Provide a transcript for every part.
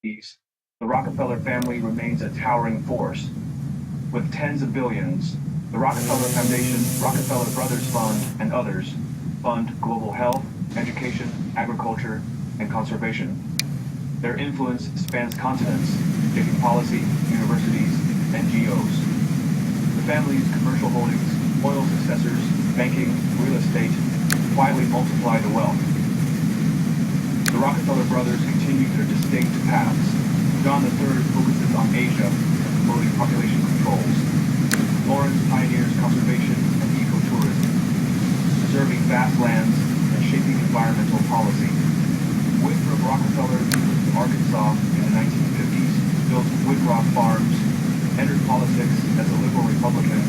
the Rockefeller family remains a towering force. With tens of billions, the Rockefeller Foundation, Rockefeller Brothers Fund, and others fund global health, education, agriculture, and conservation. Their influence spans continents, shaping policy, universities, NGOs. The family's commercial holdings, oil successors, banking, real estate, quietly multiply the wealth. The Rockefeller brothers continue their distinct paths. John III focuses on Asia and promoting population controls. Lawrence pioneers conservation and ecotourism, preserving vast lands and shaping environmental policy. Winthrop Rockefeller moved to Arkansas in the 1950s, built Woodrock Farms, entered politics as a liberal Republican,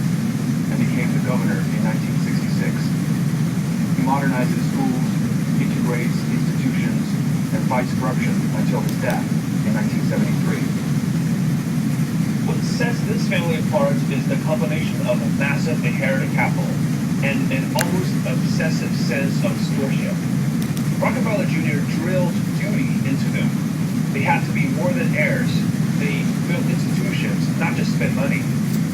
and became the governor in 1966. He modernizes schools, integrates institutions, and fights corruption until his death in 1973. What sets this family apart is the combination of a massive inherited capital and an almost obsessive sense of stewardship. Rockefeller Jr. drilled duty into them. They had to be more than heirs. They built institutions, not just spend money.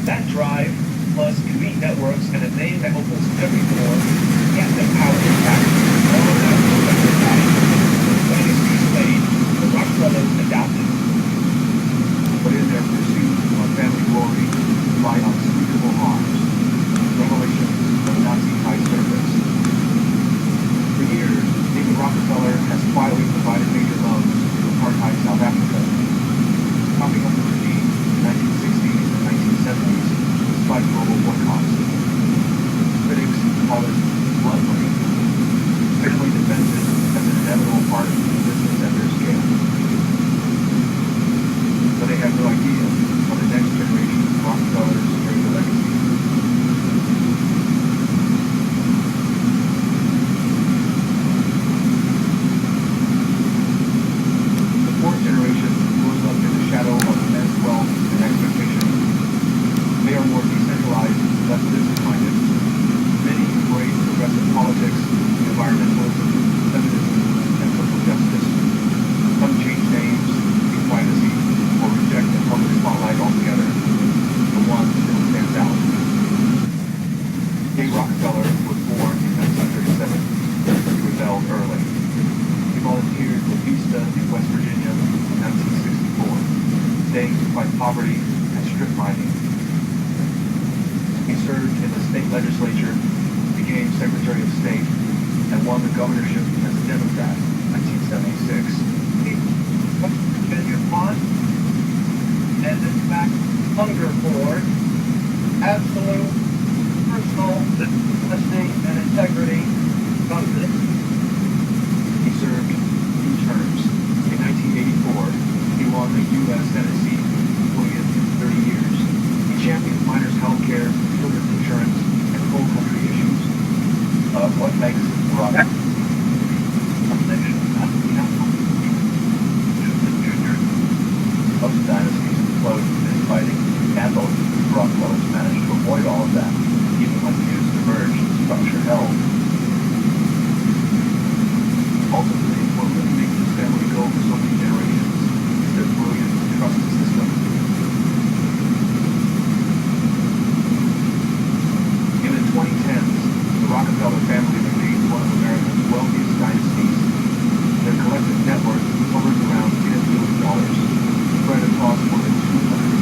That drive, plus elite networks and a name that opens every door, get them power impact. All of that was their body. When it is displayed, the Rockefellers adapted. But in their pursuit of family glory lie unspeakable harms, revelations of Nazi high service. For years, David Rockefeller has quietly provided major loans to apartheid South Africa, propping up the regime in the 1960s and 1970s despite global boycotts. Critics call it blood money. Family defends it as an inevitable part of the business at their scale. But they have no idea how the next generation of Rockefellers carry the legacy. The fourth generation grows up in the shadow of immense wealth and expectation. They are more decentralized, less business-minded. Many embrace progressive politics, environmentalism, feminism, and social justice. Some change names, seek privacy, or reject the public spotlight altogether. The one still stands out. Jay Rockefeller was born in 1937. He rebelled early. He volunteered with Vista in West Virginia in 1964, staying to fight poverty and strip mining. He served in the state legislature, became Secretary of State, and won the governorship as a Democrat in 1976. Been fun, and in fact, hunger for absolute personal honesty and integrity of this. He served 2 terms. In 1984, he won the U.S. Senate seat for 30 years. He championed miners' health care, children's insurance, and coal country issues. What makes Rock a nation not to be helpful? Junior. Most dynasties implode in fighting, and those Rockefellers managed to avoid all of that, even when views diverged, structure held. Ultimately, what really makes this family go for so many generations is their brilliant trust system. In the 2010s, the Rockefeller family remains one of America's wealthiest dynasties. Their collective net worth hovers around $10 billion, spread across more than 200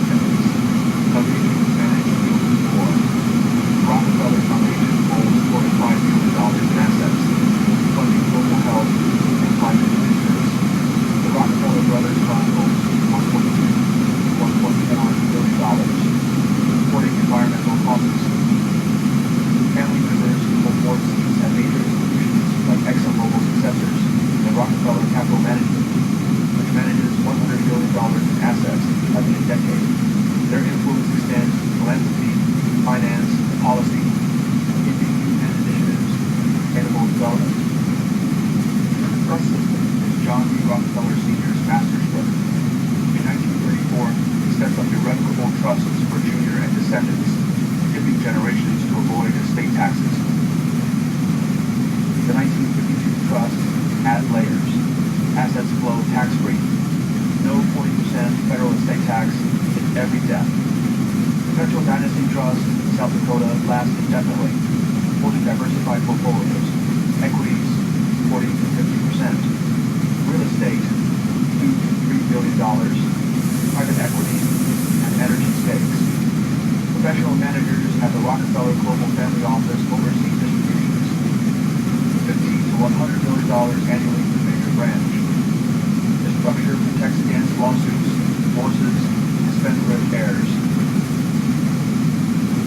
last indefinitely, holding diversified portfolios, equities 40 to 50%, real estate $2 to $3 billion, private equity, and energy stakes. Professional managers at the Rockefeller Global Family Office oversee distributions, $50 to $100 million annually to major branch. The structure protects against lawsuits, divorces, and spendthrift heirs.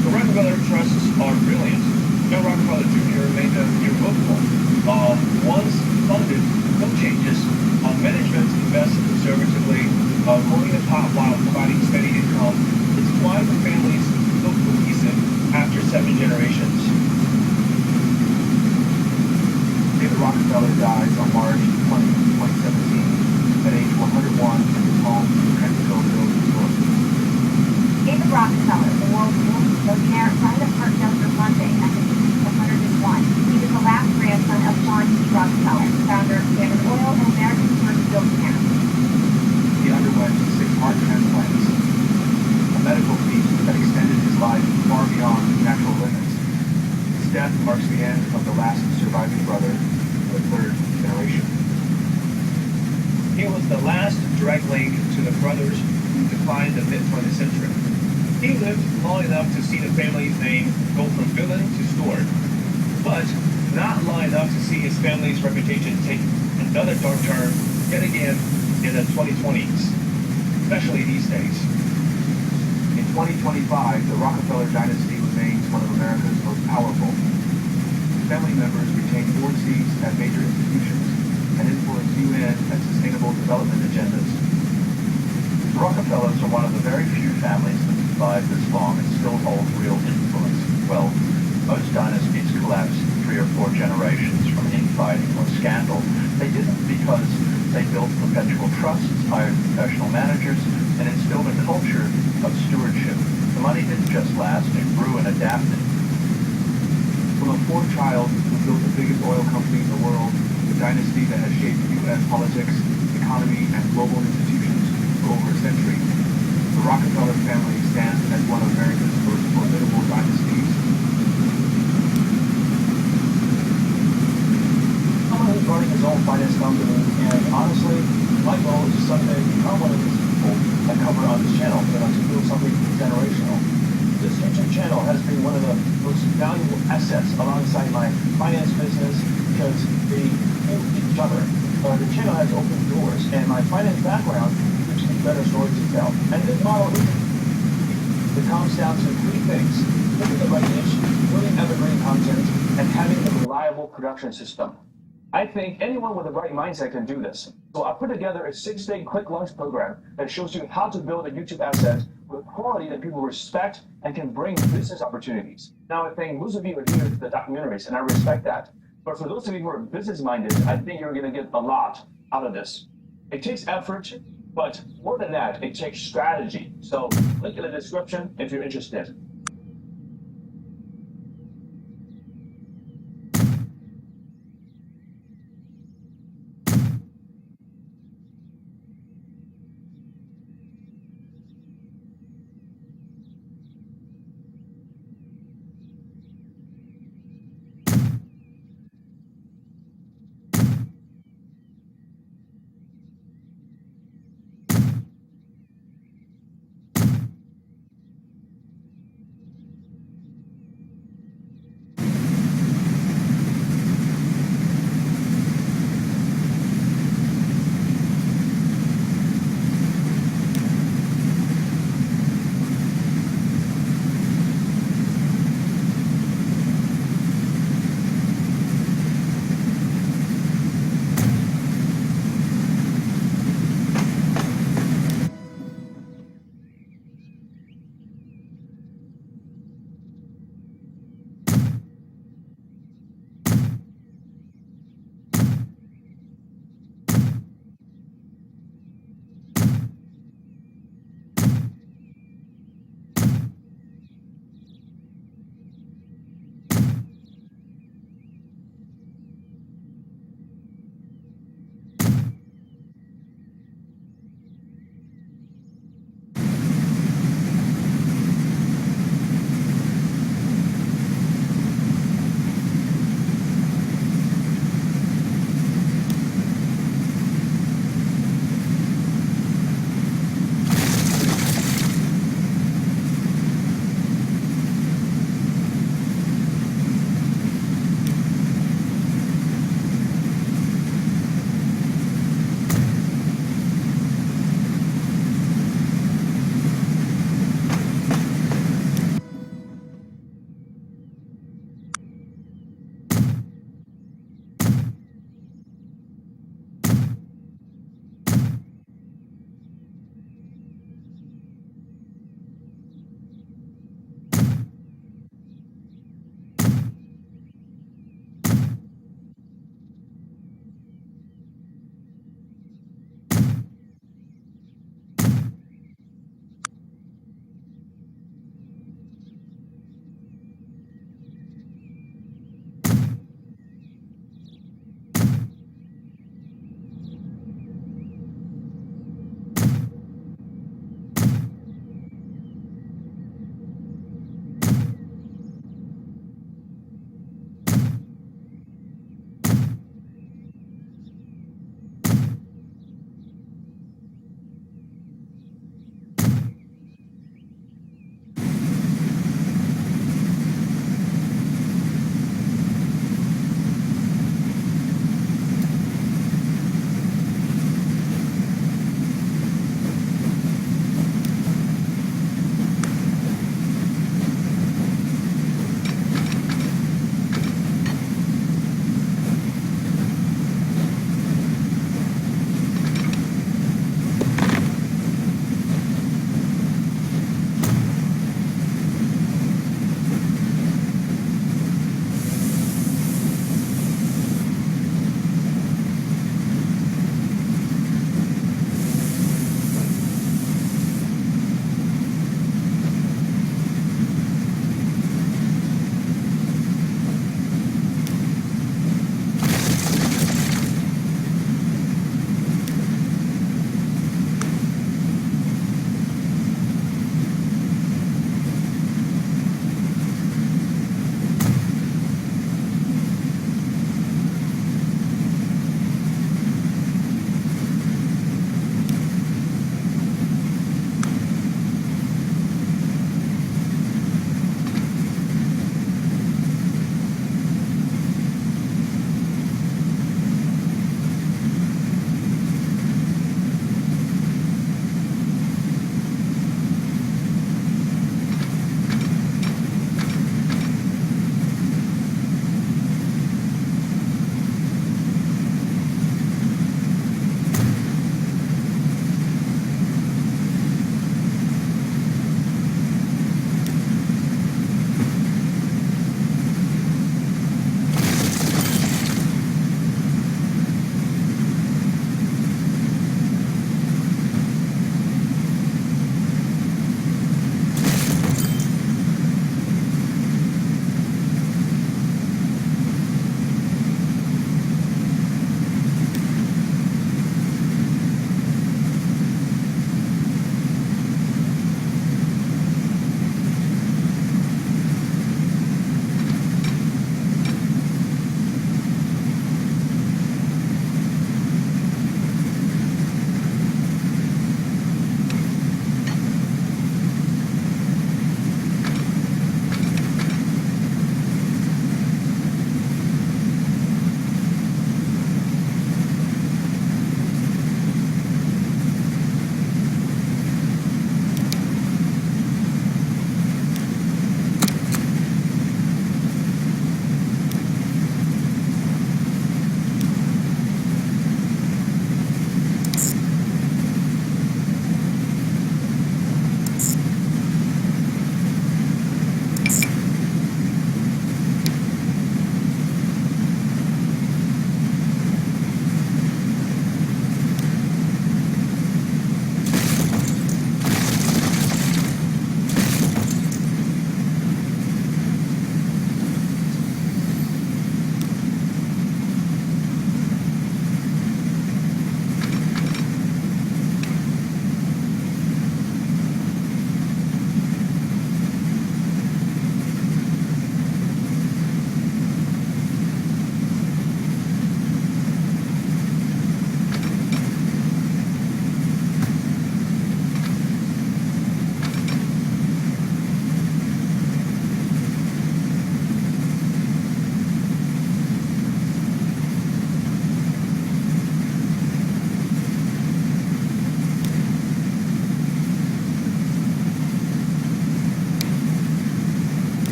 The Rockefeller trusts are brilliant. John Rockefeller Jr. made them irrevocable. Once funded, no changes. Management invests conservatively, growing the pot while providing steady income. It's why the family's so cohesive after 7 generations. David Rockefeller dies on March 20, 2017 at age 101 in his home in Trentonville, New York. David Rockefeller, the world's wealthiest billionaire, died of heart failure Monday at the age of 101. He was the last grandson of John D. Rockefeller, founder of Standard Oil and America's first billionaire. He underwent 6 heart transplants, a medical feat that extended his life far beyond natural limits. His death marks the end of the last surviving brother, the 3rd generation. He was the last direct link to the brothers who defined the mid-20th century. He lived long enough to see the family's name go from villain to Stewart, but not long enough to see his family's reputation take another dark turn yet again in the 2020s, especially these days. In 2025, the Rockefeller dynasty remains one of America's most powerful. Family members retain board seats at major institutions and influence UN and sustainable development agendas. The Rockefellers are one of the very few families that survive this long and still hold real influence. Well, most dynasties collapse 3 or 4 generations from infighting or scandal. They didn't because they built perpetual trusts, hired professional managers, and instilled a culture of stewardship. The money didn't just last, it grew and adapted. From a poor child who built the biggest oil company in the world, the dynasty that has shaped U.S. politics, economy, and global institutions for over a century, the Rockefeller family stands as one of America's most formidable dynasties. Someone who's running his own finance company, and honestly, my goal is to someday become one of these people that cover on this channel, to build something generational. This YouTube channel has been one of the most valuable assets alongside my finance business because they help each other. The channel has opened doors, and my finance background gives me better stories to tell. And this model it comes down to 3 things: picking the right niche, building evergreen content, and having a reliable production system. I think anyone with the right mindset can do this. So I put together a 6-day quick launch program that shows you how to build a YouTube asset with quality that people respect and can bring business opportunities. Now, I think most of you are here to the documentaries, and I respect that. But for those of you who are business-minded, I think you're going to get a lot out of this. It takes effort, but more than that, it takes strategy. So link in the description if you're interested.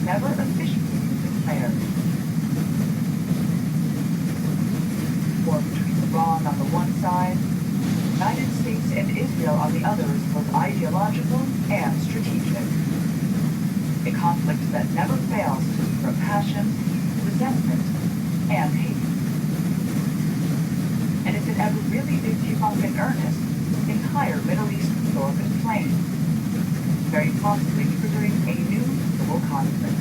never officially declared. War between Iran on the one side, the United States and Israel on the other is both ideological and strategic. A conflict that never fails to stir passion, resentment, and hate. And if it ever really did kick off in earnest, the entire Middle East would go up in flames, very possibly triggering a new global conflict.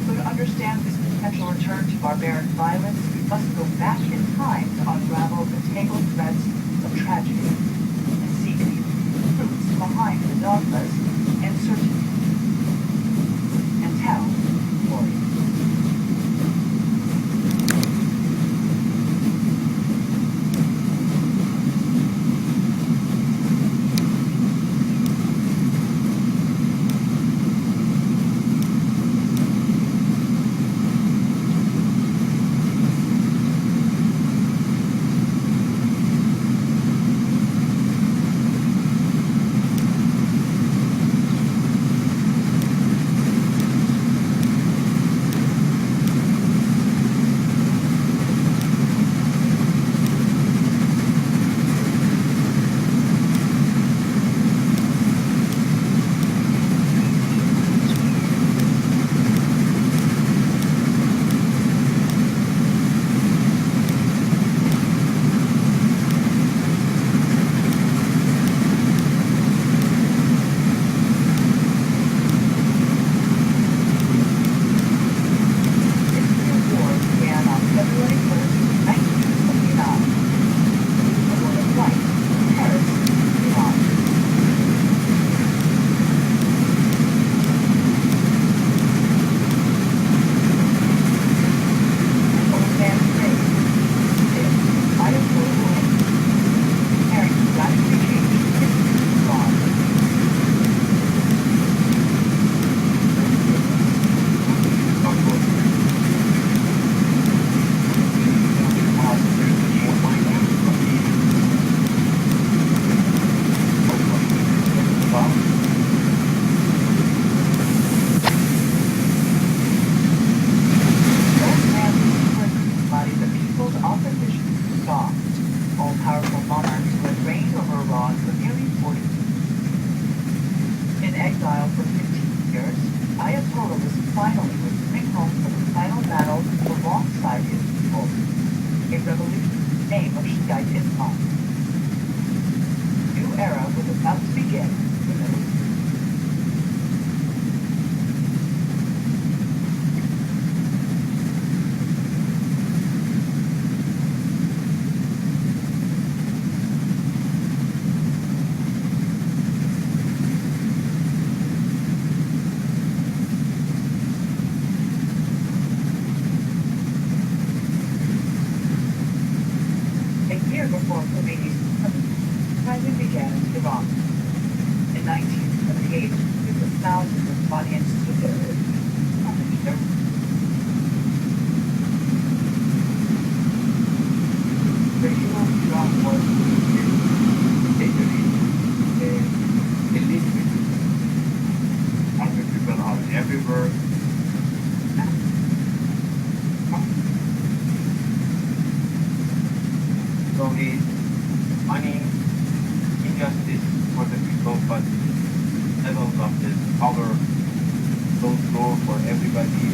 So to understand this potential return to barbaric violence, we must go back in time to unravel the tangled threads of tragedy and seek the roots behind the dogmas and certainty, and tell the story. All-powerful monarchs who had reigned over Iran for nearly 40 years. In exile for 15 years, Ayatollah was finally returning home for the final battle alongside his people, a revolution in the name of Shiite Islam. A new era was about to begin in the Middle East. Before Khomeini's rising began in Iran. In 1978, there were thousands of audiences with their regional Iran was other people are everywhere. So the money, injustice for the people, but levels of this power don't go for everybody.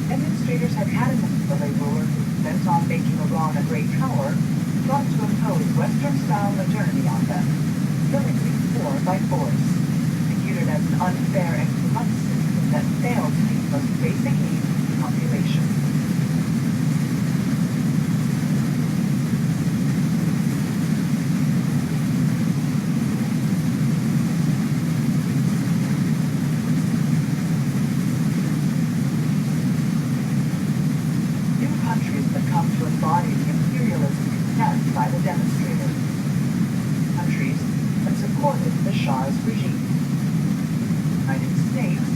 Demonstrators had had enough of a ruler who, bent on making Iran a great power, sought to impose Western-style modernity on them, filling the war by force, viewed as an unfair and corrupt system that failed to meet the most basic needs of the population. To embody the imperialism condemned by the demonstrators. Countries that support centralized regime. United States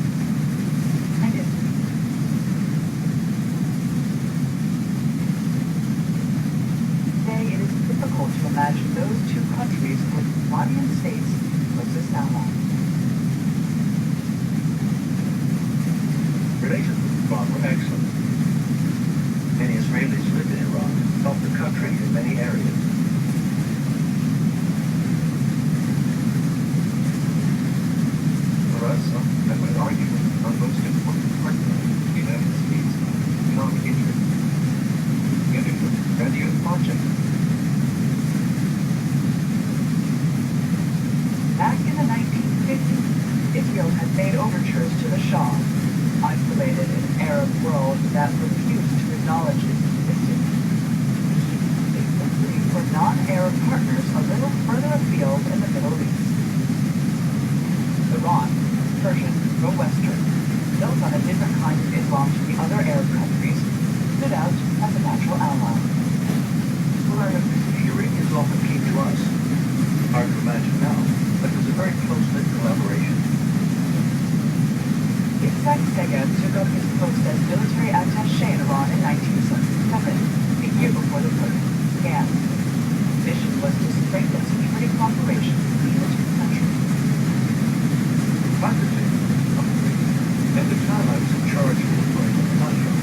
and Italy. Today, it is difficult to imagine those two countries with Iranian states closest allies. Relations with Iran were excellent. Many Israelis lived in Iran and helped the country in many areas. For us, I would argue our most important partner, the United States, economic interest. Together with the Grandiose project. Back in the 1950s, Israel had made overtures to the Shah, isolated in an Arab world that refused to acknowledge its existence. They simply were non-Arab partners a little further afield in the Middle East. Iran, Persian, or Western, built on a different kind of Islam to the other Arab countries, stood out as a natural ally. Well, the Iranians often came to us. Hard to imagine now, but it was a very close-knit collaboration. Yitzhak Segev took up his post as military attaché in Iran in 1977, a year before the protests began. His mission was to strengthen security cooperation between the two countries. Democracy, at the time I was in charge of the country.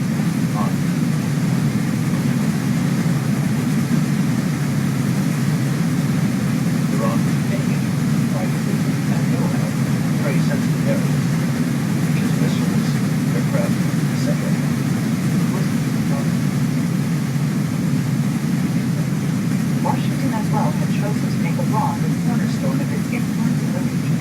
Iran was taking privacy and know-how in very sensitive areas, such as missiles, aircraft, etc. Washington as well had chosen to make Iran the cornerstone of its influence in the region.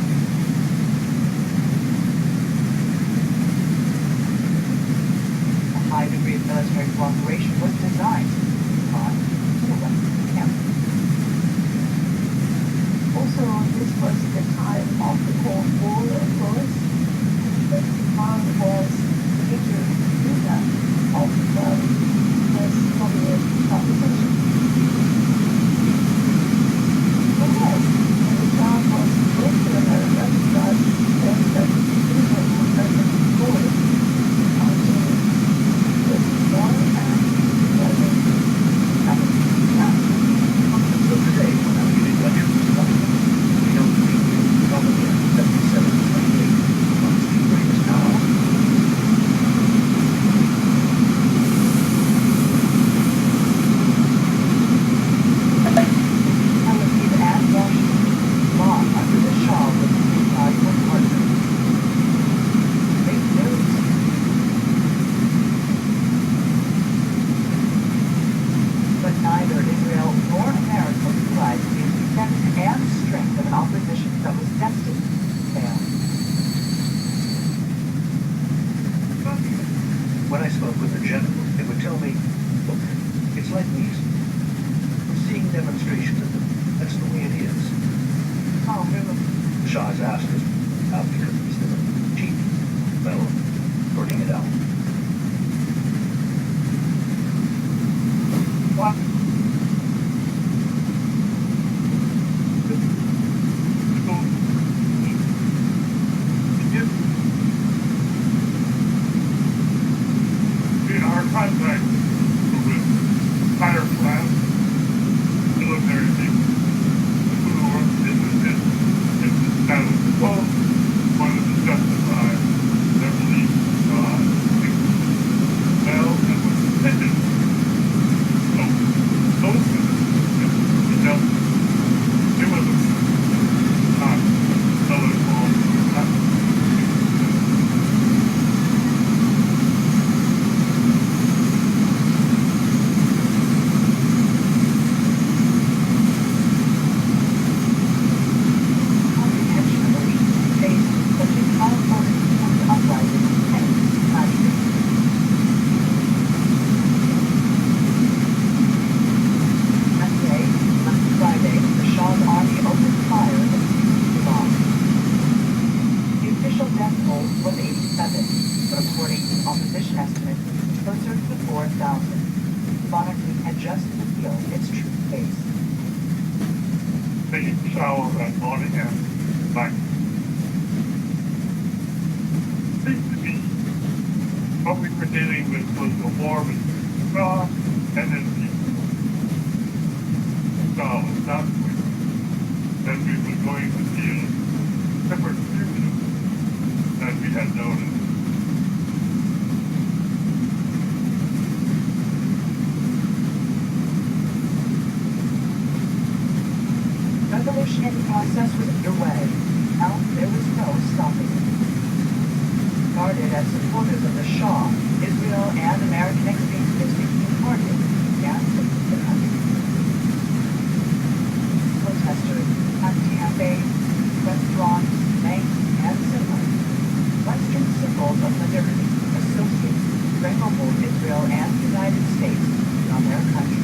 A high degree of military cooperation was designed to move Iran to the Western camp. Also, this was the time of the Cold War, of course. Iran was the major user of this Soviet opposition. Yes, and the job was close to America because then the people were present before it until this war and So today, when I'm giving lectures to the young people, probably at 77, 28, amongst the greatest now. Tel Aviv and Washington, long under the Shah, were the valuable partners. Great news. But neither Israel nor America realized the extent and strength of an opposition that was destined to fail. When I spoke with the generals, they would tell me, look, it's like music. We're seeing demonstrations of them. That's the way it is. Oh, really? The Shah has asked us out because he's still cheap. Well, sorting it out. What? In our contract with higher class military people who are in the status quo wanted to justify their belief in God, well, and was intended. So, those things, just give us not color on not Comprehension of the region's faced such a powerful and uprising and tragedy. That day, last Friday, the Shah's army opened fire against Iran. The official death toll was 87, but according to opposition estimates, closer to 4,000. The monarchy had just revealed its true face. taking showers that morning and like seems to be what we were dealing with was the war with Shaw and then Shaw was not with, that we were going to see a separate future that we had noticed. Revolutionary process was underway. Now there was no stopping it. Guarded as supporters of the Shah, Israel and American extremists became targeted and took the country. Protesters at cafes, restaurants, banks, and cinemas. Western symbols of modernity associate stranglehold Israel and the United States on their country.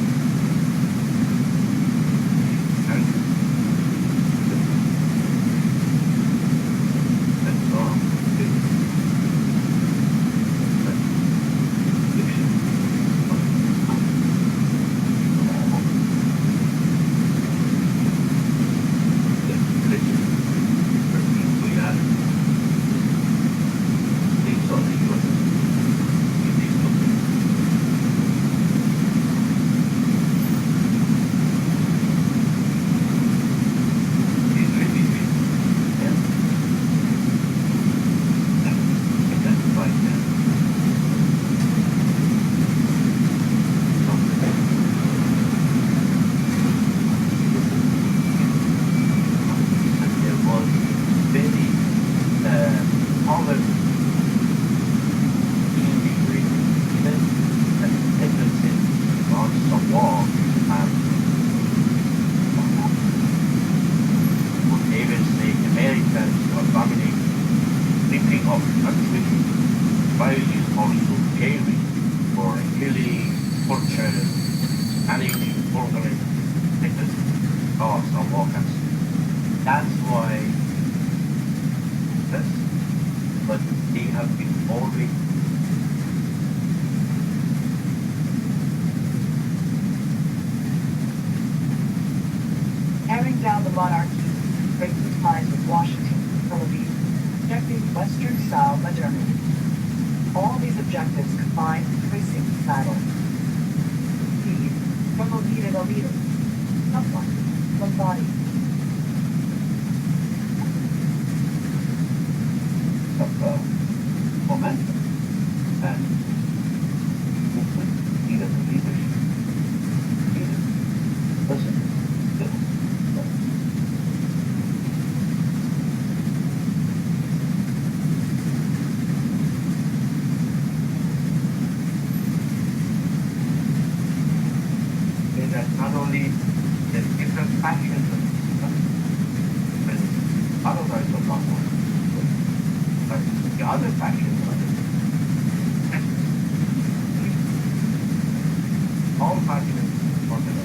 That's why this, but they have been always Tearing down the monarchy, breaking ties with Washington, Tel Aviv, projecting Western-style modernity. All these objectives combine to tracing the battle. Lead from a leader to leader, someone from body. momentum and movement, needed leadership. Needed. Listen, still. That not only the different factions of but other types of language, but the other factions are all factions are together.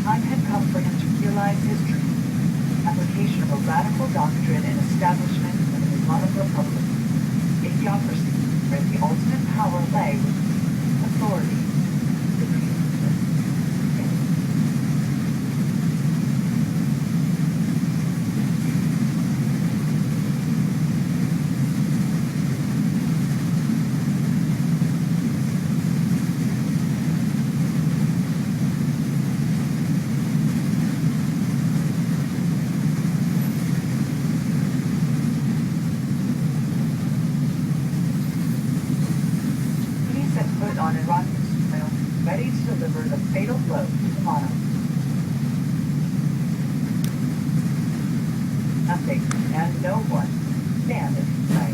Time had come for him to realize his dream, application of a radical doctrine and establishment of an Islamic Republic, a theocracy where the ultimate power lay with authority. On Iraqi soil, ready to deliver the fatal blow to the monarch. Nothing and no one stand in his way.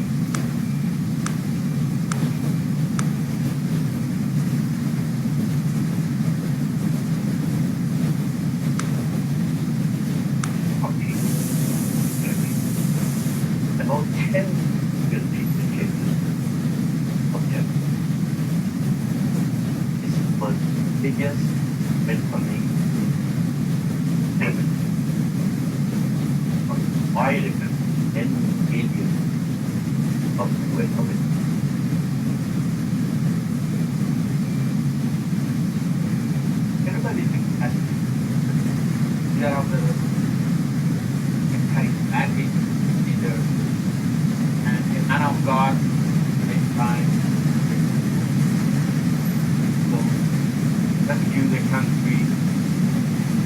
About 10 guilty cases of death. Was biggest miscoming. Why is it? Okay. Everybody has fear of the charismatic leader and a man of God at the same time. So rescue the country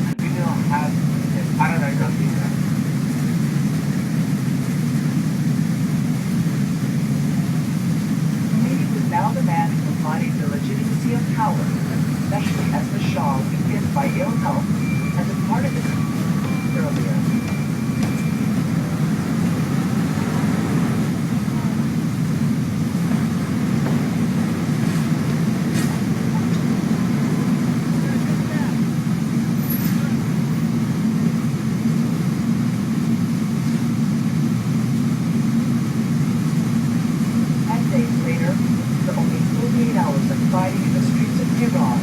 and we will have a paradise on this earth. Khomeini was now the man providing the legitimacy of power, especially as the Shah, weakened by ill health, had departed the country earlier. After only 48 hours of fighting in the streets of Tehran,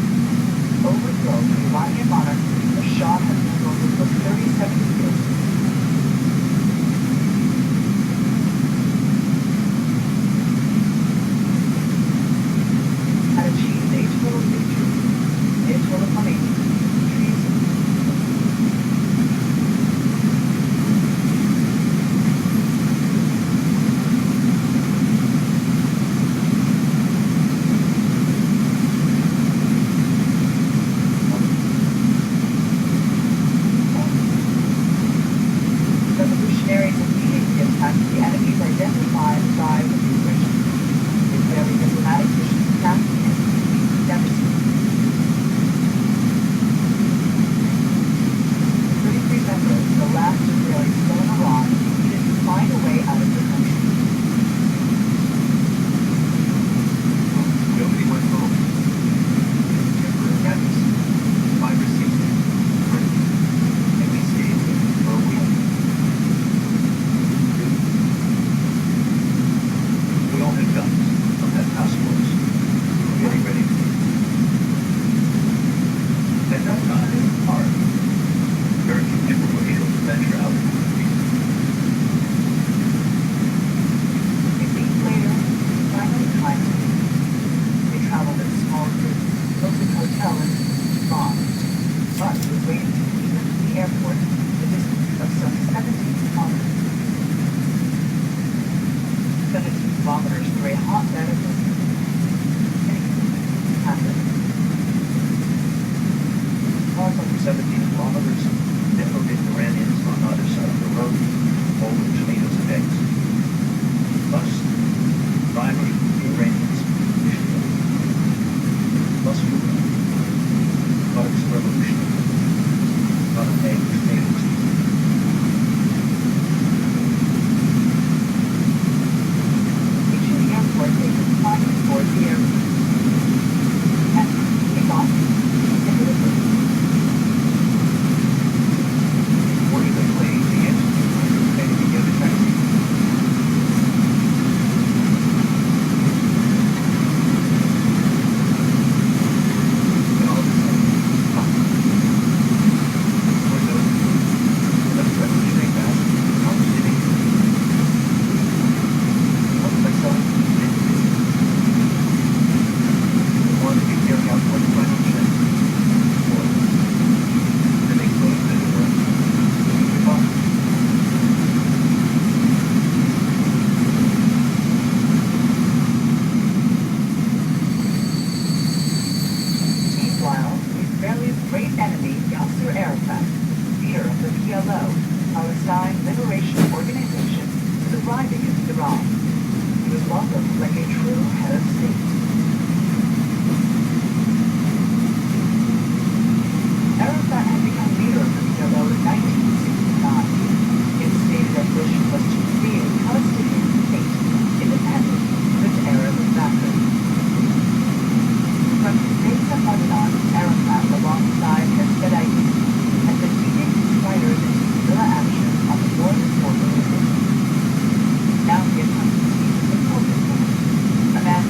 overthrow the Iranian monarchy, the Shah had been ruled for 37 years. Had achieved a total victory. Ayatollah Khomeini, treason. Revolutionaries immediately attacked the enemies identified by the British. Israeli diplomatic missions attacked the enemy, devastated. 33 members, the last Israelis still in Iran, needed to find a way out of the country. Nobody went home. Temporary habits. 5 or 6 days. And we stayed for a week. We all had guns. Some had passports. We were getting ready to leave. At that time, it was hard. Very few people were able to venture out into the streets. A week later, finally time to leave. They traveled in small groups, built a hotel in Tehran. Bus was waiting to leave them to the airport, a distance of some 17 kilometers. 17 kilometers through a hot desert. Anything happened. Cars over 17 kilometers, then look at Iranians on the other side of the road, all with tomatoes and eggs. Bus drivers, the Iranians, bus food, products of revolution, not of eggs, tomatoes. Reaching the airport, they could find toward the airport. And they got into the room. Boarding the plane, the engine was ready to get a taxi. And all of a sudden, windows, another revolutionary pass, I was sitting. I looked at myself, I wanted to be carrying out one final check. Then they closed the door. Goodbye. Meanwhile, Israel's great enemy, Yasser Arafat, leader of the PLO, Palestine Liberation Organization, was arriving in Tehran. He was welcomed like a true head of state. Arafat had become leader of the PLO in 1969. It stated that Bush was to create a Palestinian state, independent of its Arab backers. From the days of Lebanon, Arafat, alongside Hezbollah, had been leading his fighters into guerrilla action on the northern border of Israel. Now he had come to see the important man, a man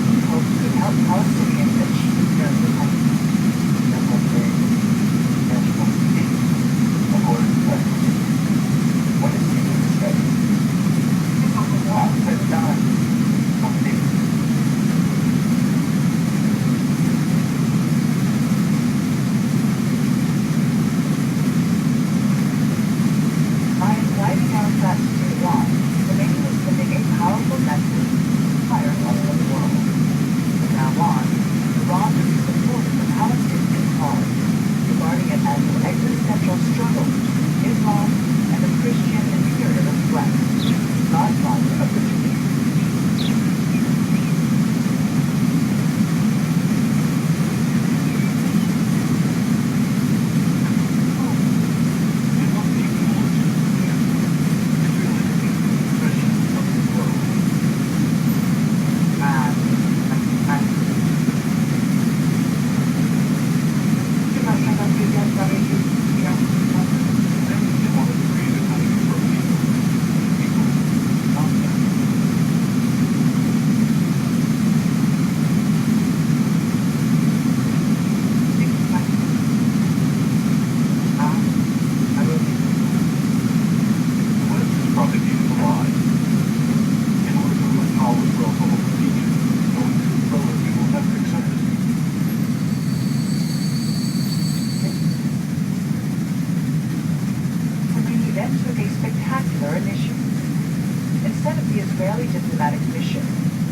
the Israeli diplomatic mission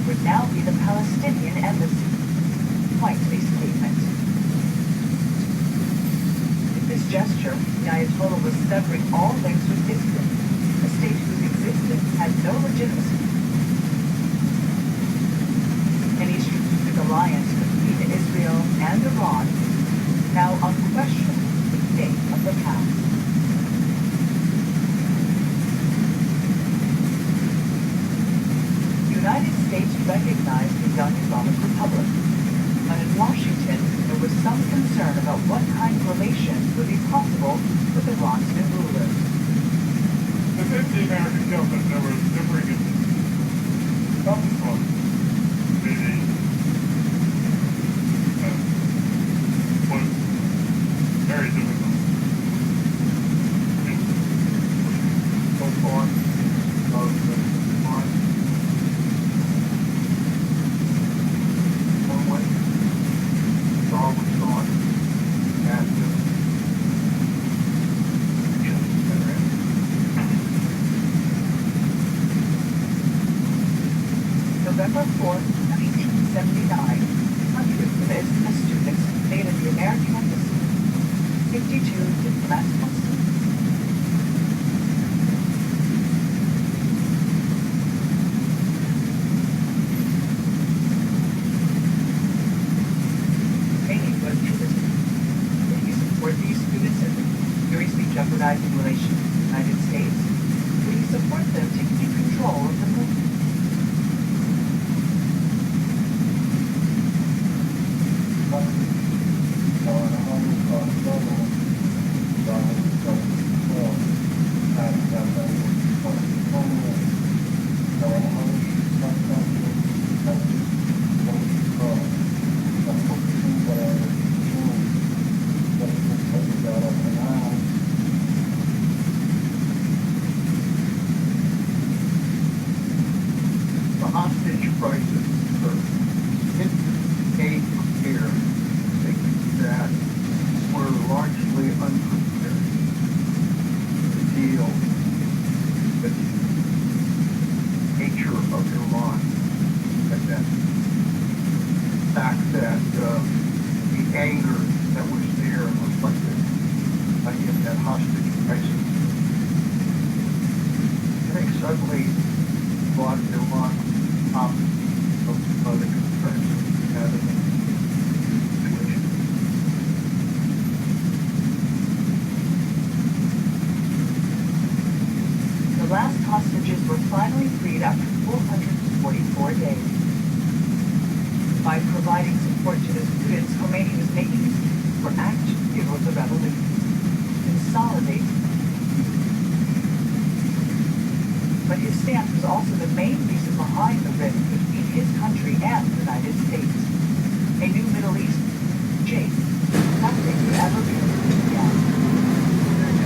would now be the Palestinian embassy. Quite a statement. With this gesture, the Ayatollah was severing all links with Israel, a state whose existence had no legitimacy. Any strategic alliance between Israel and Iran now unquestionably a thing of the past. The United States recognized the young Islamic Republic, but in Washington there was some concern about what kind of relations would be possible with Iran's new rulers. Within the American government, there were differing opinions. Some from the was very difficult. So far, of the March. One way, Saul was gone, and November 4th, 1979, hundreds of Islamist students invaded the American embassy. 52 diplomats lost. Many was interested. Will you support these students in seriously jeopardizing relations with the United States? Will you support them to keep control of the movement? The hostage crisis occurred. It came here that were largely unprepared to deal with the nature of Iran and that fact that the anger that was there and reflected in that hostage crisis. I think suddenly brought Iran up of the concerns we had in the situation. The last hostages were finally freed after 444 days. By providing support to the students, Khomeini was making his case for action of the revolution. Consolidate. But his stance was also the main reason behind the rift between his country and the United States. A new Middle East shape. Nothing could ever be again.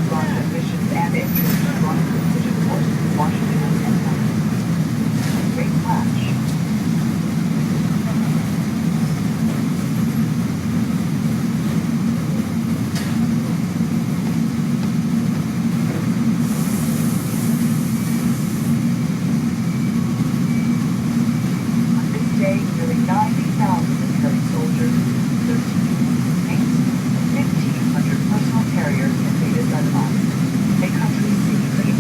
Iran's ambitions and interests run collision forces in Washington and London. A great clash. Nearly 90,000 military soldiers, 13 tanks, and 1,500 personal carriers invaded Lebanon, a country seemingly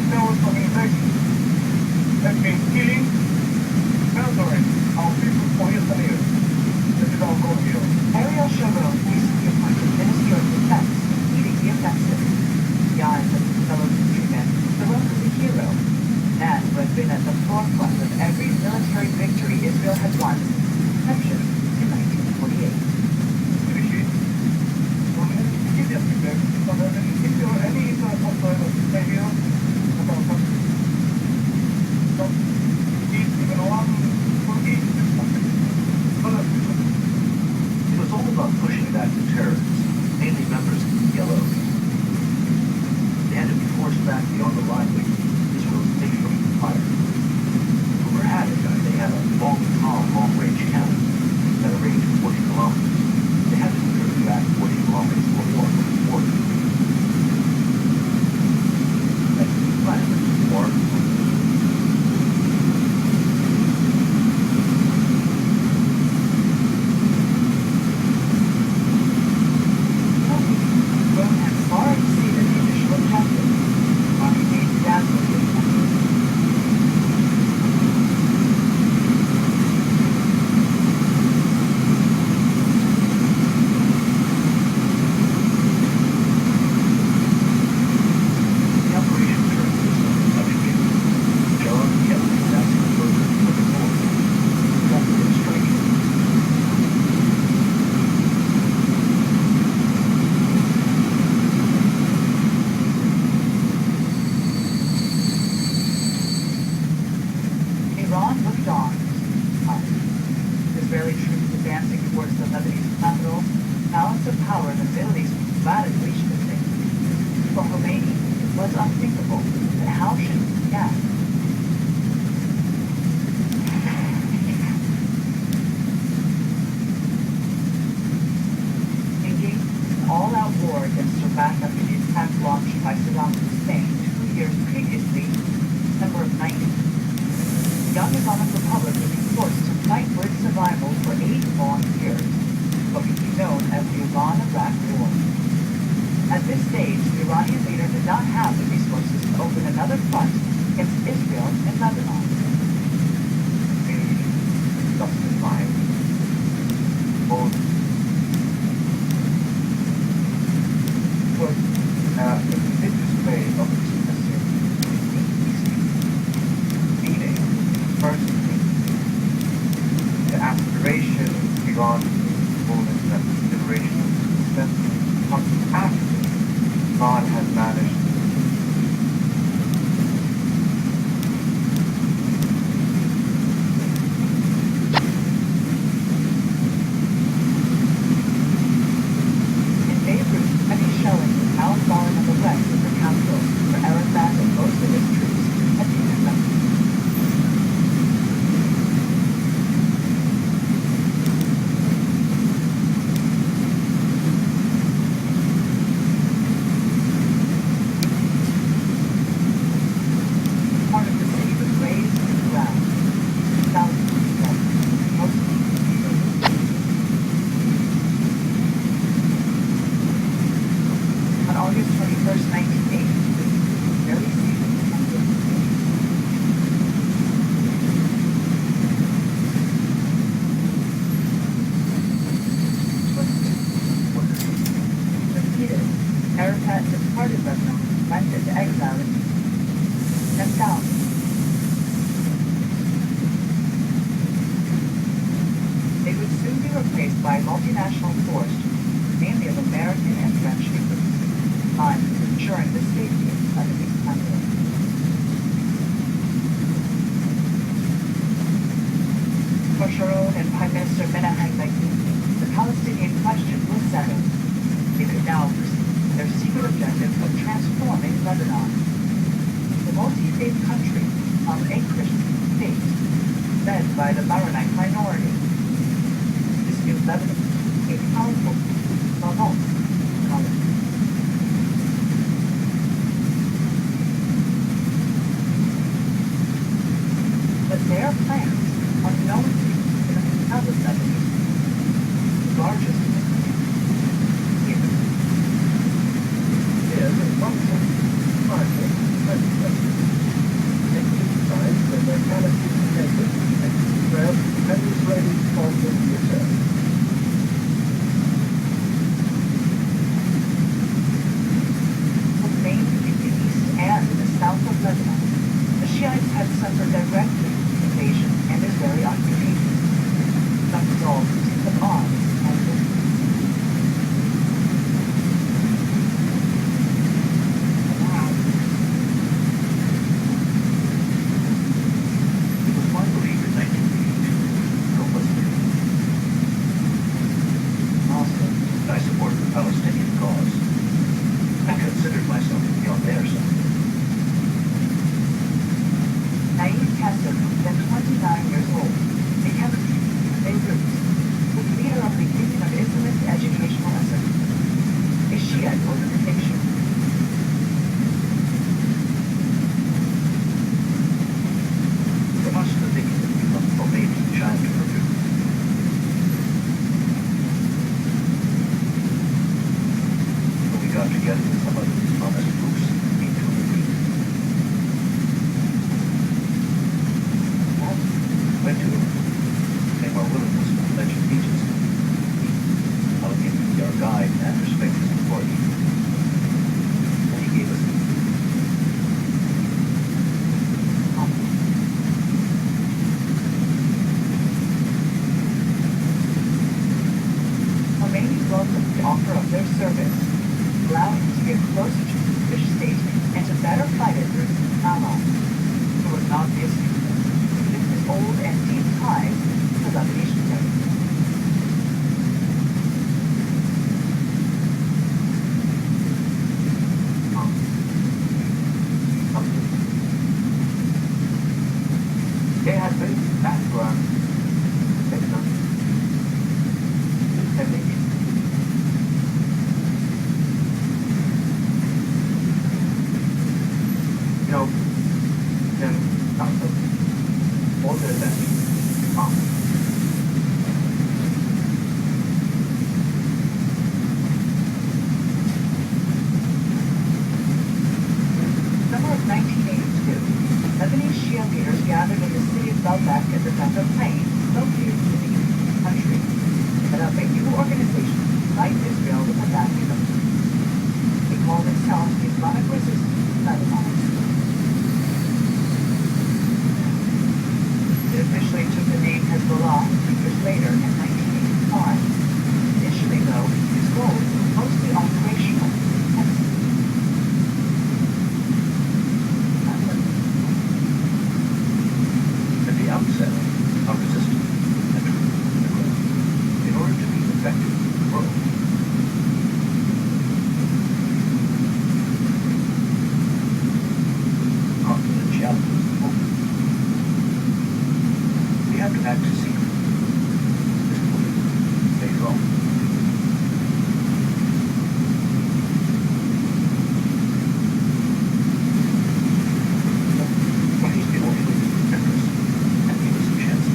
terrorist organization has been killing, murdering our people for years and years. This is our goal here. Ariel Sharon, recently appointed Minister of Defense, leading the offensive. The eyes of his fellow countrymen, the welcome hero, man who has been at the forefront of every military victory Israel has won since its inception in 1948. If there are any concern of failure about something, don't keep even one for each country. It was all about pushing back the terrorists, mainly members of the Yellows. They had to be forced back beyond the line which Israel's taken from the fire. Over Hadidai, they had a long-range cannon at a range of 40 kilometers. They had to be driven back 40 kilometers before the border. That's the plan for Rome had far exceeded the initial objective. Army made dazzling defenses. the operation turned this untouchable. John kept advancing further toward the north. Rapid and striking. Iran looked on. Israeli troops advancing towards the Lebanese capital, balance of power in the Middle East was radically shifting. For Khomeini, it was unthinkable, but how should he react? Engaged in an all-out war against Iraq after the attack launched by Saddam Hussein 2 years previously, December of 90. The young Islamic Republic would be forced to fight for its survival for 8 long years, what became known as the Iran-Iraq War. At this stage, the Iranian leader did not have the resources to open another front against Israel and Lebanon. Justified. Both was a religious way of expressing meaning, personally, the aspiration of Iran movement and the liberation of Islam comes after God has managed In Beirut, heavy shelling was now falling on the west of the capital, where Arafat and most of his troops had been effective. Part of the city was razed to the ground. Thousands of dead, mostly civilians. On August 21st, 1980, barely season ended. Defeated, Arafat departed Lebanon, went into exile and down. They would soon be replaced by a multinational force, mainly of American and French troops, on ensuring the safety of the Lebanese capital. For Sharon and Prime Minister Menachem Begin, the Palestinian question was settled. They could now pursue their secret objective of transforming Lebanon. The multi-faith country of a Christian state, led by the Maronite minority. This new Lebanon, a powerful, Maron colony. But their plans are known to the other Lebanese, the largest in the country. Here. is a function, a direct invasion and Israeli occupation. Some results of odds and It was my belief in 1982 that was I supported the Palestinian cause. I considered myself to be on their side. Naeem Kassim, then 29 years old, became Beirut, was leader of the Union of Islamist Educational Center, a Shiite organization. For us, the thinking that we must obey the child to produce. When we got together with some of these honest folks, we took a week. Went to them. They were willingness to pledge allegiance. I would give you our guide and respect his authority. And he gave us Khomeini welcomed the offer of their service, allowing him to get closer to the British state and to better fight it through his allies. It was an obvious reason, given his old and deep ties to Lebanese Judaism. There has been background victims. I think you know, then also older than Summer of 1982, Lebanese Shia leaders gathered in the city of Baalbek at the Better Plain, located in the east of the country, set up a new organization to fight Israel with the backing of they called themselves the Islamic Resistance Lebanon. It officially took the name Hezbollah 3 years later in 1985. Initially, though, its goals were mostly operational. At the outset, our resistance had to be aggressive in order to be effective in the world. Confidentiality was important. We had to act secretly. This would stay wrong. But he's the only way to protect us and give us a chance.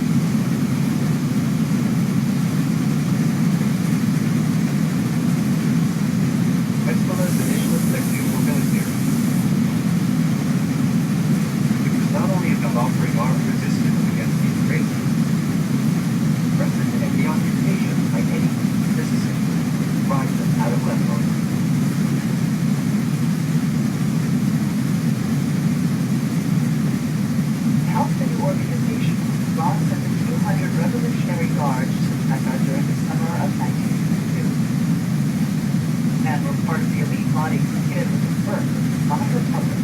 Hezbollah's initial objectives were military. It was not only about offering armed resistance against the Israelis, rather than the occupation by any necessary to drive them out of Lebanon. To help the new organization, Ross sent in 200 Revolutionary Guards to Mecca during the summer of 1982. And were part of the elite body created with the first Islamic Republic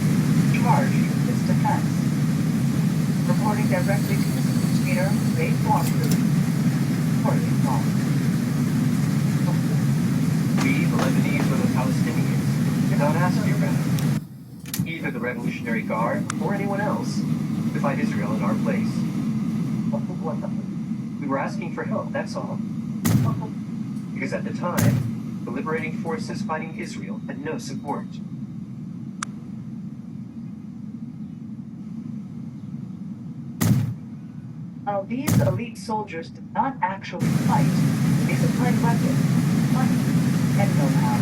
charged with this defense. Reporting directly to his leader, Ray Walker, reported wrong. We, the Lebanese or the Palestinians, did not ask you about either the Revolutionary Guard or anyone else to fight Israel in our place. We were asking for help, that's all. Because at the time, the liberating forces fighting Israel had no support. While these elite soldiers did not actually fight, they supplied weapons, money, and know-how.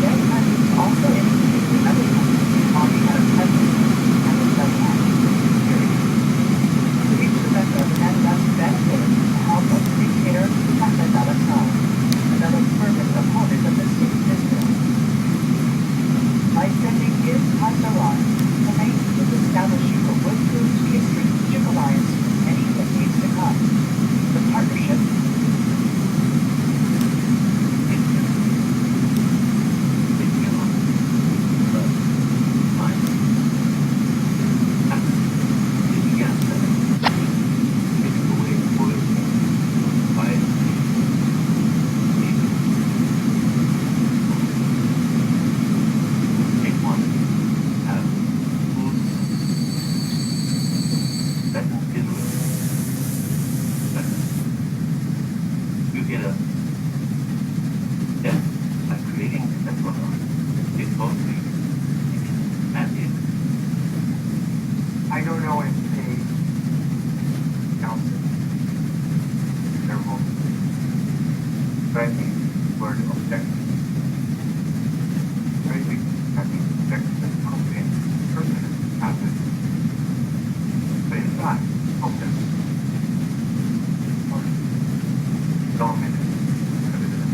Their presence also indicated another country talking out of presence and the submarine security. To reach the Mecca, the men thus benefited from the help of the dictator Ahmed al-Assad, another fervent opponent of the state of Israel. word objective. Crazy having objective content permanent habit. But in fact, objects are dominant evidence.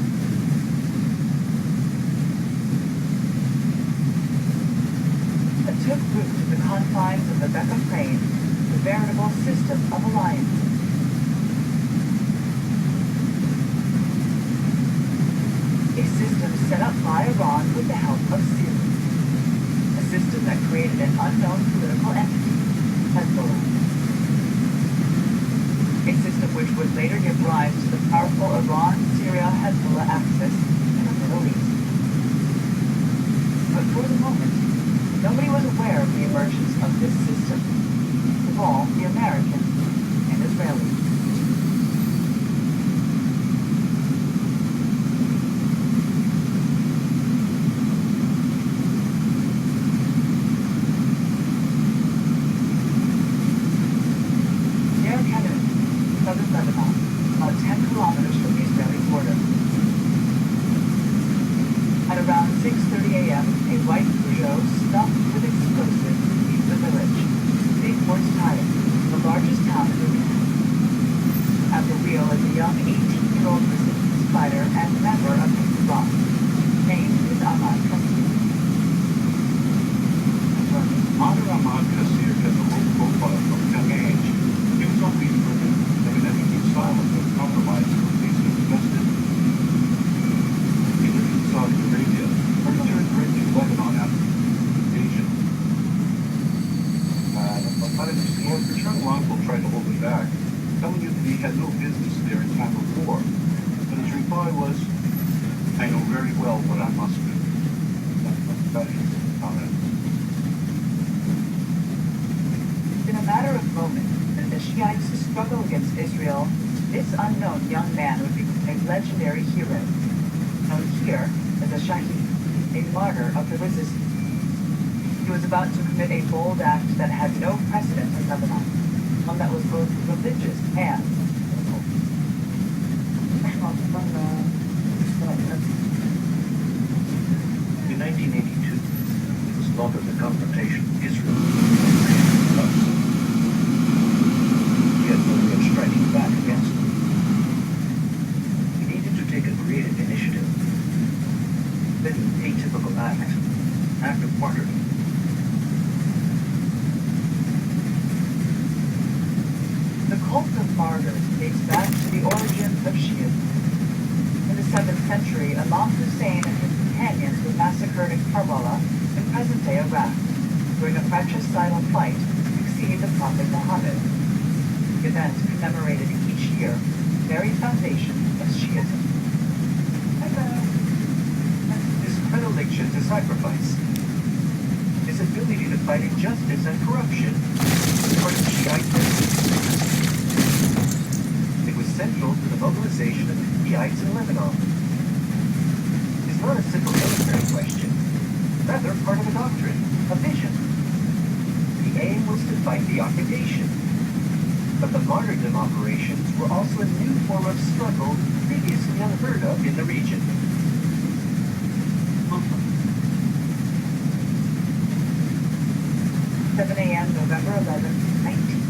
That took root in the confines of the Becca Plain, the veritable system of alliances. A system set up by Iran with the help of Syria. A system that created an unknown political entity, Hezbollah. A system which would later give rise to the powerful Iran-Syria-Hezbollah axis in the Middle East. But for the moment, nobody was aware of the emergence of this system. Of all, the Americans and Israelis. Near Canaan, southern Lebanon, about 10 kilometers from the Israeli border. At around 6:30 a.m., a white Peugeot stuffed with explosives leaves the village. Big Horse Tire, the largest town in the region. At the wheel is a young 18-year-old resistance fighter and member of Hezbollah. His name is Ahmad Kassir. Honor Ahmad Kassir has a low profile from a young age. He was always driven, evidently silent and compromised for reasons vested. He lived in Saudi Arabia, but returned to Lebanon after the invasion. His paternal uncle tried to hold him back, telling him that he had no business there in time of war. But his reply was, "I know very well what I must do." That's his comment. In a matter of moments, as the Shiites struggle against Israel, this unknown young man would become a legendary hero, known here as a Shaheed, a martyr of the resistance. He was about to commit a bold act that had no precedent in Lebanon, one that was both religious and political. In 1982, it was thought that the confrontation with Israel he had no way of striking back against them. He needed to take a creative initiative. Then an atypical act of martyrdom. The cult of martyrs dates back to the origins of Shiism. In the 7th century, Imam Hussein and his companions were massacred in Karbala, in present-day Iraq, during a fratricidal fight to succeed the Prophet Muhammad. The event commemorated each year, the very foundation of Shiism. His predilection to sacrifice, his ability to fight injustice and corruption, part of Shiite mysticism. It was central to the mobilization of the Shiites in Lebanon. It's not a simple military question, rather part of a doctrine, a vision. The aim was to fight the occupation. But the martyrdom operations were also a new form of struggle previously unheard of in the region. 7 a.m. November 11, 19.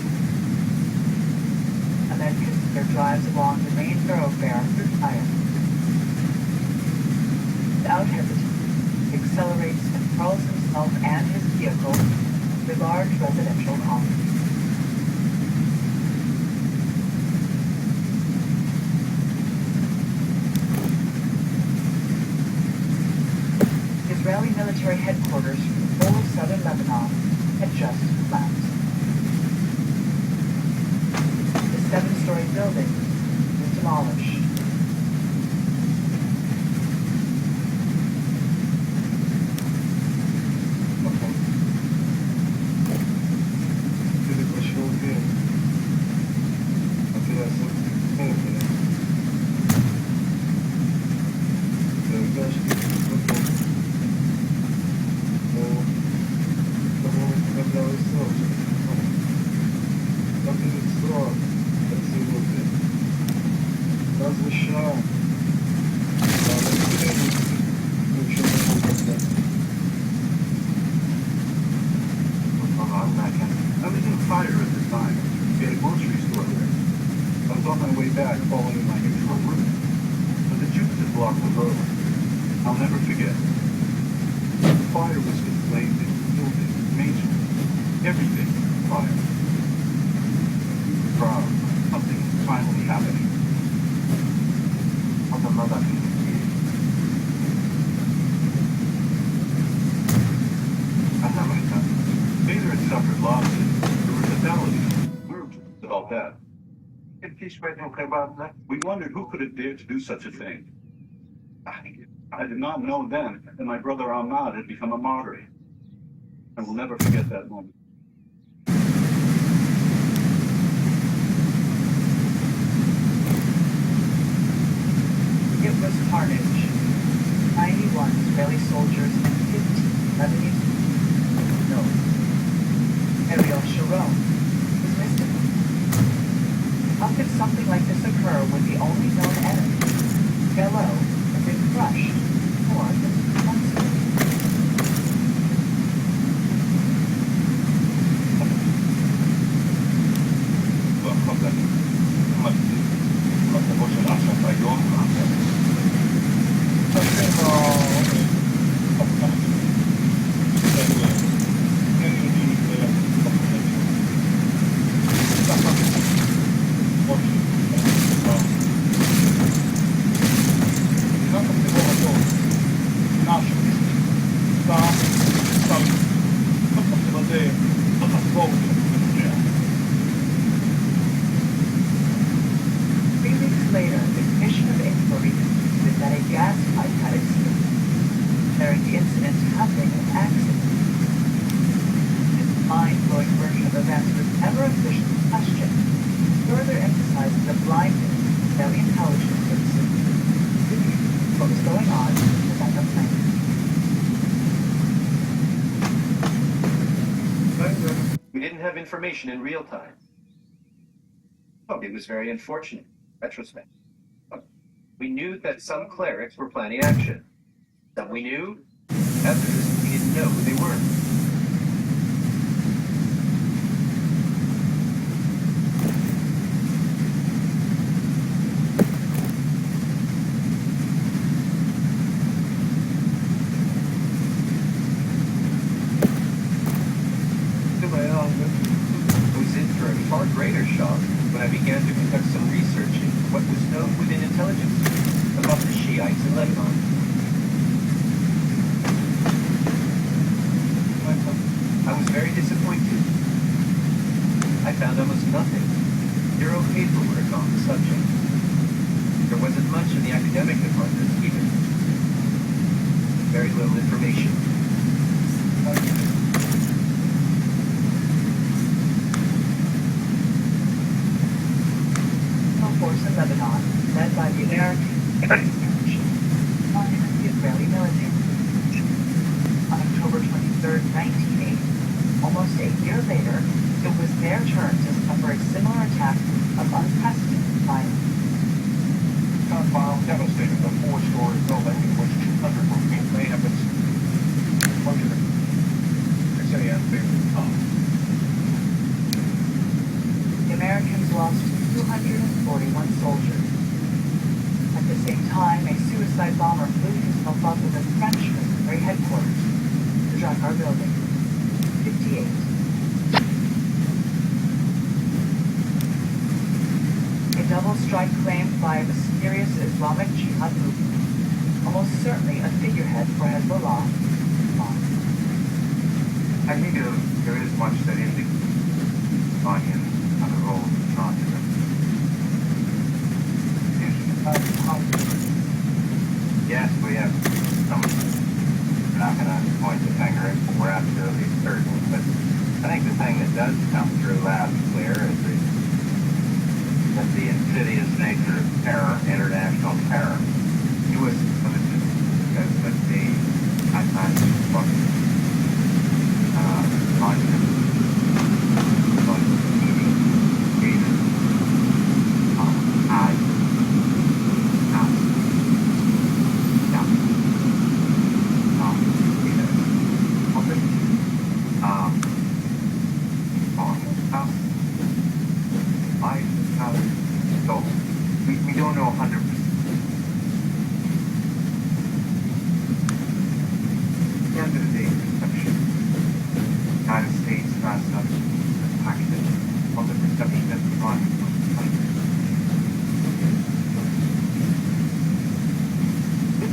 Ahmed Kassir drives along the main thoroughfare through Tyre. Without hesitation, he accelerates and hurls himself and his vehicle to a large residential complex. Israeli military headquarters for the whole of southern Lebanon had just collapsed. The 7-story building was demolished. blocked the road. I'll never forget. Fire was inflamed in the building, Main Street. Everything was fire. Proud. Something is finally happening. Vader had suffered losses. There were fatalities. We were told about that. We wondered who could have dared to do such a thing. I did not know then that my brother Ahmad had become a martyr. I will never forget that moment. It was carnage. 91 Israeli soldiers and 15 Lebanese. No. Ariel Sharon was missing. How could something like this occur when the only known enemy, Bello, had been crushed more than months ago? Later, the Commission of Inquiry concluded that a gas pipe had escaped, declaring the incident to have been an accident. This mind-blowing version of events was never officially questioned, further emphasizing the blindness of Israeli intelligence services. What was going on was on the plane. We didn't have information in real time. Oh, it was very unfortunate. Retrospect. We knew that some clerics were planning action. Some we knew, others we didn't know who they were. I was in for a far greater shock when I began to conduct some research into what was known within intelligence about the Shiites in Lebanon. I was very disappointed. I found almost nothing. Zero paperwork on the subject. There wasn't much in the academic department either. Very little information. Force in Lebanon, led by the American and the Israeli military. On October 23, 1980, almost a year later, it was their turn to suffer a similar attack of unprecedented violence. Gunfire devastated the four-story building in which 200 were may have been wondered. They say The Americans lost 241 soldiers. At the same time, a suicide bomber blew himself up in the French military headquarters, the Drakkar building. 58. A double strike claimed by a mysterious Islamic Jihad movement, almost certainly a figurehead for Hezbollah. I think there is much that indicates onion on the role of Nazism. Yes, we have some. We're not going to point the finger at what we're absolutely certain, but I think the thing that does come through loud and clear is that the insidious nature of terror, international terror. U.S. military has been the I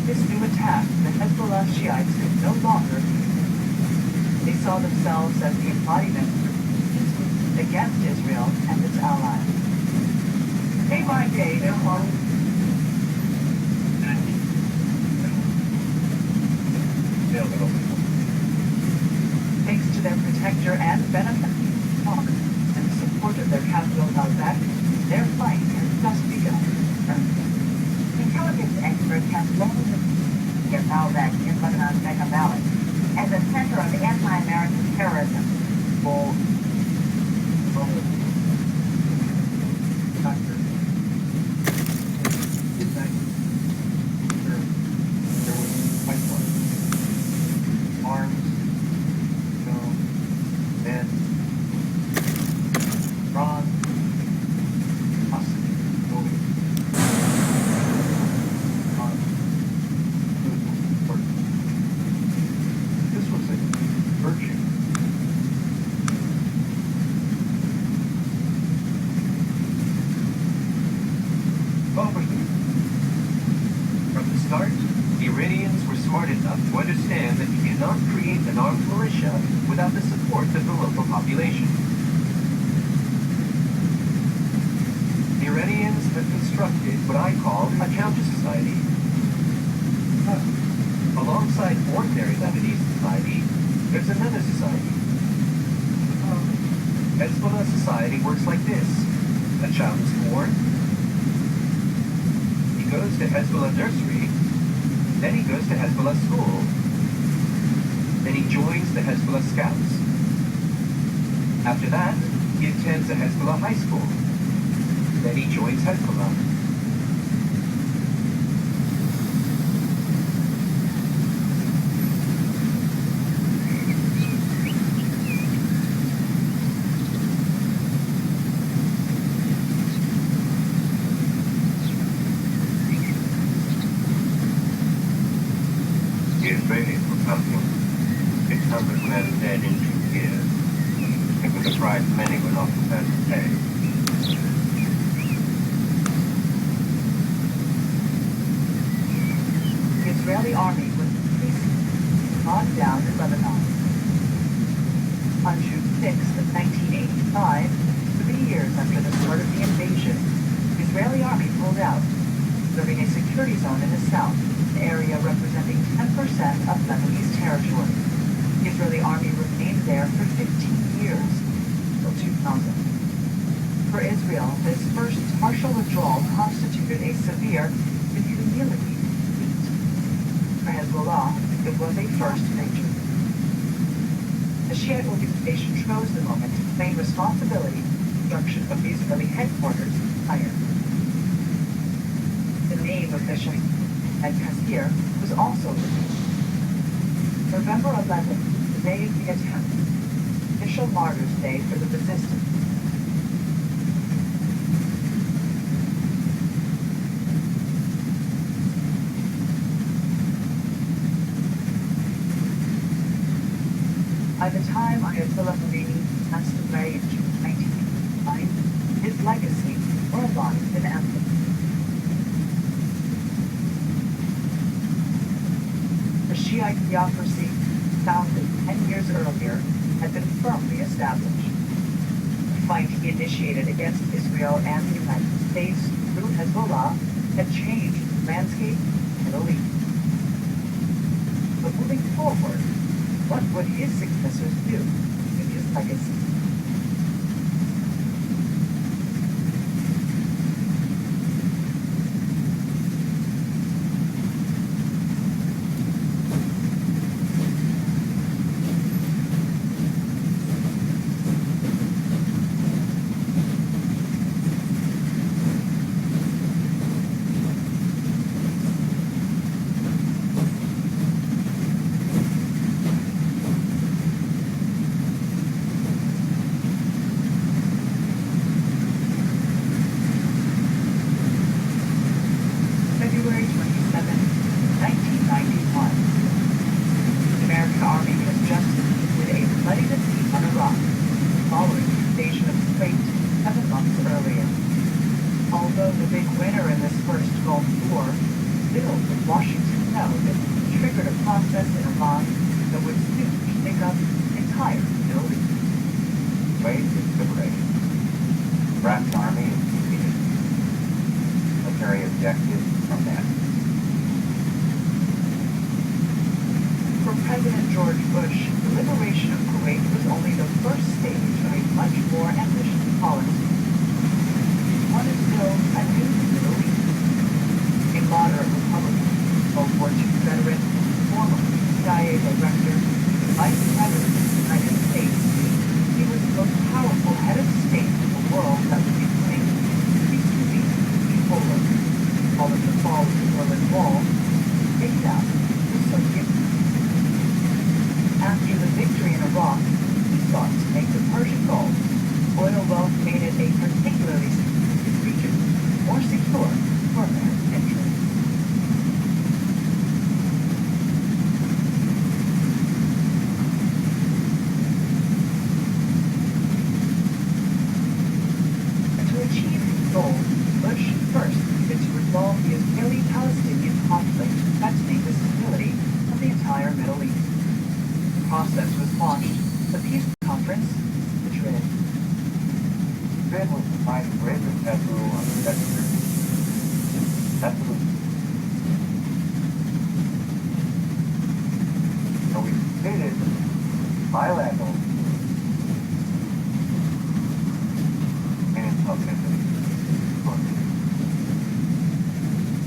this new attack, the Hezbollah Shiites could no longer. They saw themselves as the embodiment against Israel and its allies. Day by day, their followers thanks to their protector and benefactor, and the support of their capital Baalbek, their fight has just begun. Intelligence experts have long been Baalbek in Lebanon's Bekaa Valley as a center of anti-American terrorism. From the start, the Iranians were smart enough to understand that you cannot create an armed militia without the support of the local population. The Iranians have constructed what I call a counter-society. Alongside ordinary Lebanese society, there's another society. Hezbollah society works like this. A child is born, he goes to Hezbollah nursery, then he goes to Hezbollah school, then he joins the Hezbollah scouts. After that, he attends a Hezbollah high school, then he joins Hezbollah. The Israelis were counting 600 men dead in 2 years. It was a price many were not prepared to pay. The Israeli army was bogged down in Lebanon. On June 6th of 1985, 3 years after the start of the invasion, the Israeli army pulled out, serving a security zone in the south, an area representing 10% of Lebanese territory. The Israeli army remained there for 15 years, until 2000. For Israel, this first partial withdrawal constituted a severe and humiliating defeat. For Hezbollah, it was a first victory. The Shiite organization chose the moment to claim responsibility for the destruction of the Israeli headquarters fire. The name of the Shiite at Qasir was also revealed. November 11th, the day of the attempt, official Martyrs' Day for the resistance. By the time Ayatollah Khomeini passed away in June 1989, his legacy more alive than ever. The Shiite theocracy, founded 10 years earlier, had been firmly established. The fight he initiated against Israel and the United States through Hezbollah had changed the landscape in the Middle East. But moving forward, what would his successors do with his legacy? Washington know that it triggered a process in Iran that would soon shake up the entire Middle East. Wait is liberated. Iraq's army is defeated. Military objectives are met. For President George Bush, the liberation of Kuwait was only the first stage of a much more ambitious policy. One is still a new Middle East. A moderate Republican, World War II veteran, former CIA director, vice president of the United States, he was the most powerful head of state in the world that was becoming increasingly bipolar. Following the fall of the Berlin Wall, take down the Soviet Union. After the victory in Iraq, he sought to make the Persian Gulf, oil wealth made it a particularly significant region, more secure for American interests. To achieve his goal, Bush first needed to resolve the Israeli-Palestinian conflict threatening the stability of the entire Middle East. The process was launched, the Peace Conference, Madrid. Madrid was the final bridge of Peru on the Mediterranean. Peru. So we stated bilateral and publicity.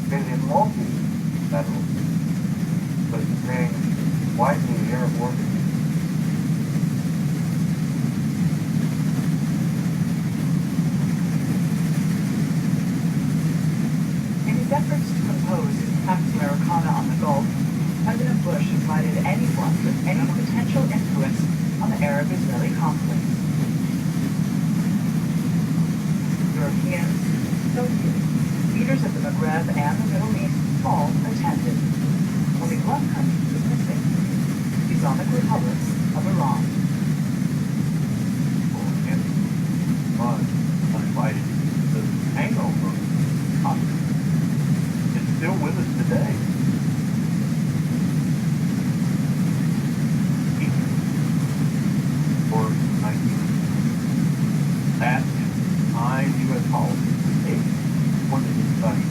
Stated multilateral, but saying widely the Arab world. In his efforts to impose his Pax Americana on the Gulf, President Bush invited anyone with any potential influence on the Arab-Israeli conflict. Europeans, Soviets, leaders of the Maghreb and the Middle East all attended. Only one country was missing: the Islamic Republic of Iran. Uninvited. The hangover is still with us today. For 19. That is behind U.S. policy. For the study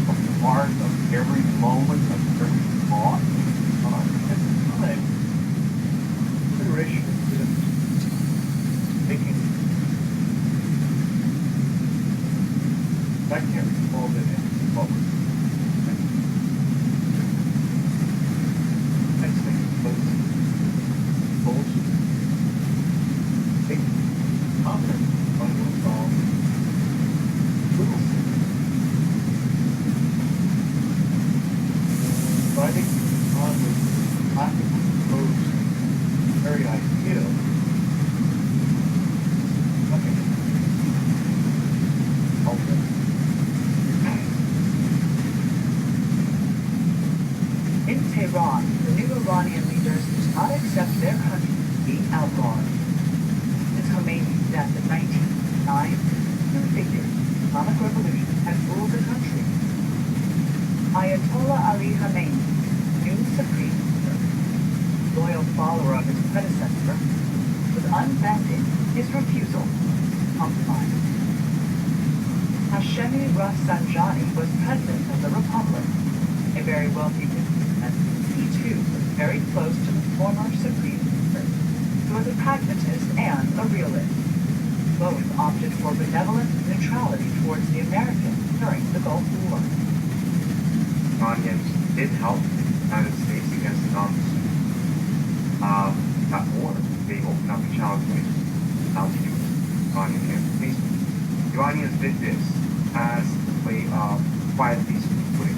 of the part of every moment of every thought. At the time, consideration is taking I can't recall that in public. Next thing was goals. Take confidence on what's wrong. Little things. Writing on the practical proposed very ideal. Okay. In Tehran, the new Iranian leaders did not accept their country being outlawed. Since Khomeini's death in 1909, two figures of the Islamic Revolution had ruled the country. Ayatollah Ali Khamenei, new supreme leader, loyal follower of his predecessor, was unbending his refusal to compromise. Hashemi Rafsanjani was president of the Republic, a very wealthy businessman. He too was very close to the former supreme leader, who was a pragmatist and a realist. Both opted for benevolent neutrality towards the Americans during the Gulf War. Iranians did help the United States against the Nazis. That war, they opened up a channel to Iranian peace. The Iranians did this as a way of quietly putting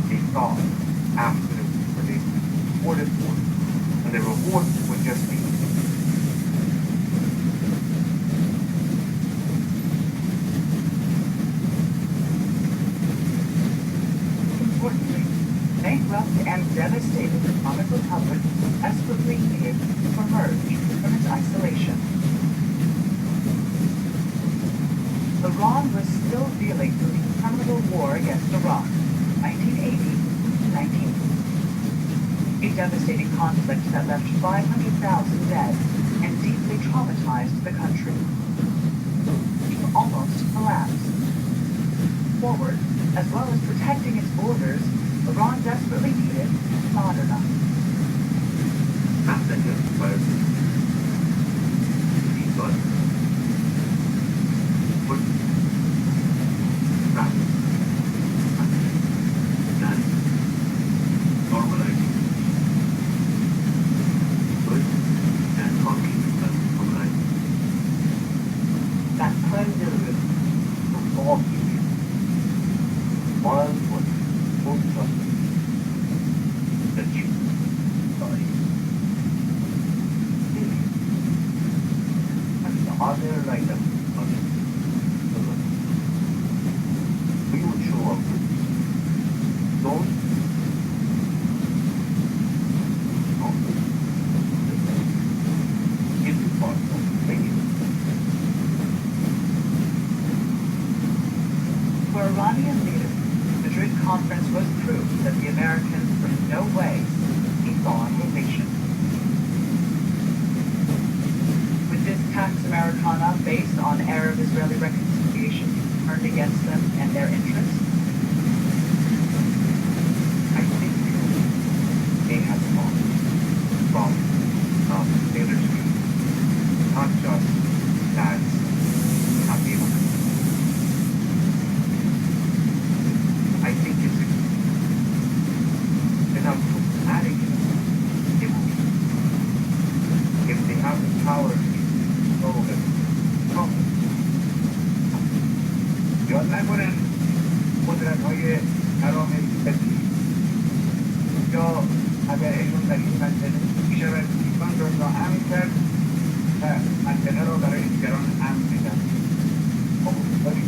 they thought after the war they supported war, and the reward would just be Importantly, bankrupt and devastated the Islamic Republic desperately needed to emerge from its isolation. Iran was still dealing with the interminable war against Iraq, 1980 to 19. A devastating conflict that left 500,000 dead and deeply traumatized the country. Almost collapsed. Forward, as well as protecting its borders, Iran desperately needed to modernize. After the first people put practice and normalizing good and honking normalizing. That cleanses For all people. Moral was full trust. The Jew. Sorry. And the other like them. We would show up. Don't. Give you part. Thank you. For Iranian leaders, the Madrid conference was proof that the Americans were in no way a thawing nation. With this Pax Americana based on Arab-Israeli reconciliation turned against them and their interests, I think they have lost from Taylor Swift, not just that happy one. I think it's enough adding it will be if they have the power to over problem. یاد نکنن قدرت‌های حرام کسی یا اگر ایشون در این منطقه میشود ایران را ناامن کرد و منطقه را برای دیگران امن می‌دهد. خب ولی